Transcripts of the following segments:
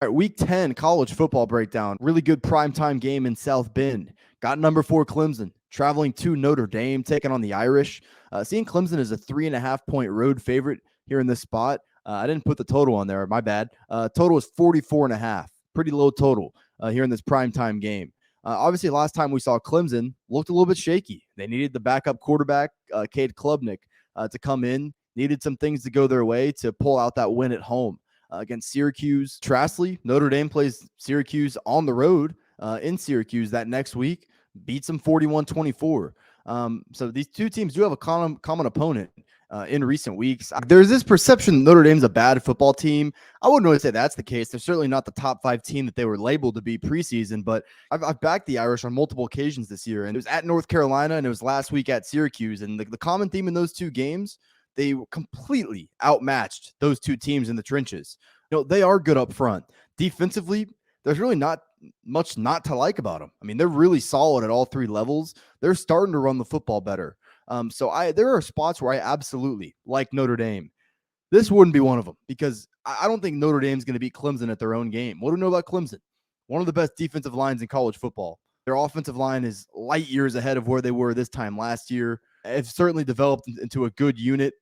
All right, week 10 college football breakdown. Really good primetime game in South Bend. Got number 4 Clemson traveling to Notre Dame, taking on the Irish. Seeing Clemson as a 3.5-point road favorite here in this spot. I didn't put the total on there. My bad. Total is 44.5. Pretty low total here in this primetime game. Obviously, last time we saw Clemson looked a little bit shaky. They needed the backup quarterback, Cade Klubnik, to come in. Needed some things to go their way to pull out that win at home. Against Syracuse. Trastley, Notre Dame plays Syracuse on the road in Syracuse that next week, beats them 41-24. So these two teams do have a common opponent in recent weeks. There's this perception that Notre Dame's a bad football team. I wouldn't really say that's the case. They're certainly not the top 5 team that they were labeled to be preseason, but I've backed the Irish on multiple occasions this year, and it was at North Carolina, and it was last week at Syracuse, and the common theme in those two games, they completely outmatched those two teams in the trenches. They are good up front. Defensively, there's really not much not to like about them. I mean, they're really solid at all 3 levels. They're starting to run the football better. So there are spots where I absolutely like Notre Dame. This wouldn't be one of them because I don't think Notre Dame's going to beat Clemson at their own game. What do we know about Clemson? One of the best defensive lines in college football. Their offensive line is light years ahead of where they were this time last year. It's certainly developed into a good unit.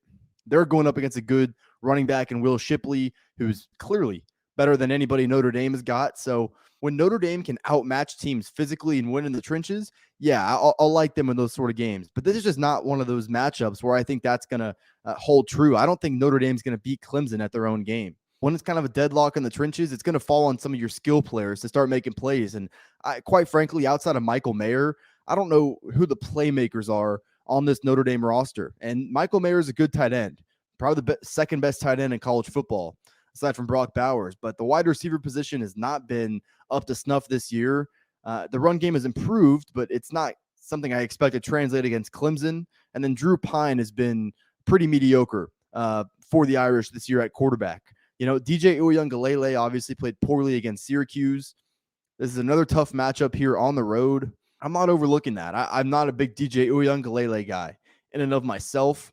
They're going up against a good running back in Will Shipley, who's clearly better than anybody Notre Dame has got. So when Notre Dame can outmatch teams physically and win in the trenches, yeah, I'll like them in those sort of games. But this is just not one of those matchups where I think that's going to hold true. I don't think Notre Dame's going to beat Clemson at their own game. When it's kind of a deadlock in the trenches, it's going to fall on some of your skill players to start making plays. And quite frankly, outside of Michael Mayer, I don't know who the playmakers are on this Notre Dame roster. And Michael Mayer is a good tight end, probably the second best tight end in college football, aside from Brock Bowers. But the wide receiver position has not been up to snuff this year. The run game has improved, but it's not something I expect to translate against Clemson. And then Drew Pine has been pretty mediocre for the Irish this year at quarterback. DJ Uiagalelei obviously played poorly against Syracuse. This is another tough matchup here on the road. I'm not overlooking that. I'm not a big DJ Uiagalelei guy in and of myself,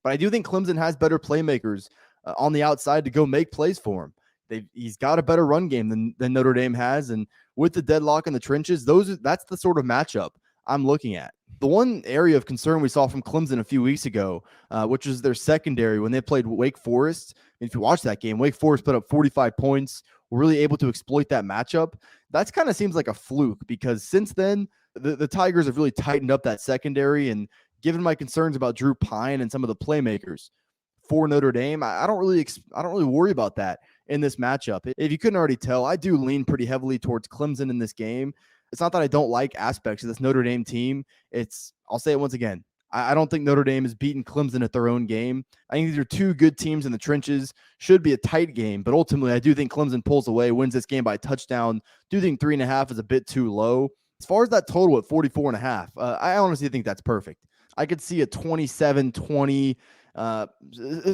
but I do think Clemson has better playmakers on the outside to go make plays for him. He's got a better run game than Notre Dame has, and with the deadlock in the trenches, that's the sort of matchup I'm looking at. The one area of concern we saw from Clemson a few weeks ago, which was their secondary when they played Wake Forest. If you watch that game, Wake Forest put up 45 points, were really able to exploit that matchup. That kind of seems like a fluke because since then, the Tigers have really tightened up that secondary. And given my concerns about Drew Pine and some of the playmakers for Notre Dame, I don't really worry about that in this matchup. If you couldn't already tell, I do lean pretty heavily towards Clemson in this game. It's not that I don't like aspects of this Notre Dame team. I'll say it once again. I don't think Notre Dame has beaten Clemson at their own game. I think these are two good teams in the trenches. Should be a tight game, but ultimately I do think Clemson pulls away, wins this game by a touchdown. Do think 3.5 is a bit too low. As far as that total at 44.5, I honestly think that's perfect. I could see a 27-20,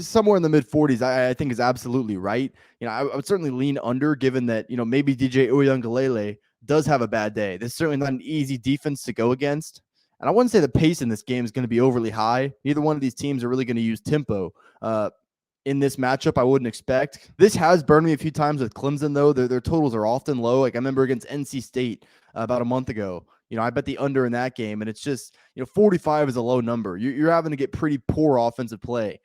somewhere in the mid 40s. I think is absolutely right. I would certainly lean under, given that maybe DJ Uiagalelei does have a bad day. This is certainly not an easy defense to go against. And I wouldn't say the pace in this game is going to be overly high. Neither one of these teams are really going to use tempo in this matchup. I wouldn't expect. This has burned me a few times with Clemson, though. Their totals are often low. Like I remember against NC State about a month ago. I bet the under in that game, and it's just 45 is a low number. You're having to get pretty poor offensive play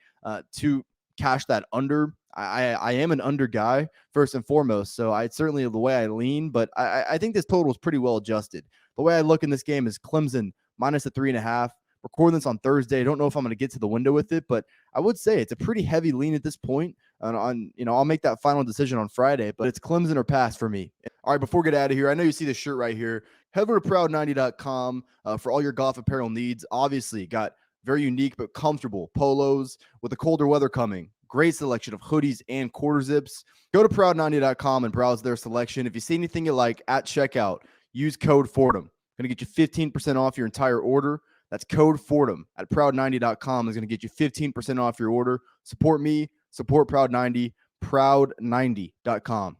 to cash that under. I am an under guy first and foremost, so it's certainly the way I lean, but I think this total is pretty well adjusted. The way I look in this game is Clemson minus the 3.5. Recording this on Thursday. I don't know if I'm going to get to the window with it, but I would say it's a pretty heavy lean at this point. I'll make that final decision on Friday, but it's Clemson or pass for me. All right, before we get out of here, I know you see the shirt right here. Head over to proud90.com for all your golf apparel needs. Obviously, got very unique but comfortable polos with the colder weather coming. Great selection of hoodies and quarter zips. Go to proud90.com and browse their selection. If you see anything you like at checkout, use code Fordham. Going to get you 15% off your entire order. That's code Fordham at proud90.com is going to get you 15% off your order. Support me, support Proud90, proud90.com.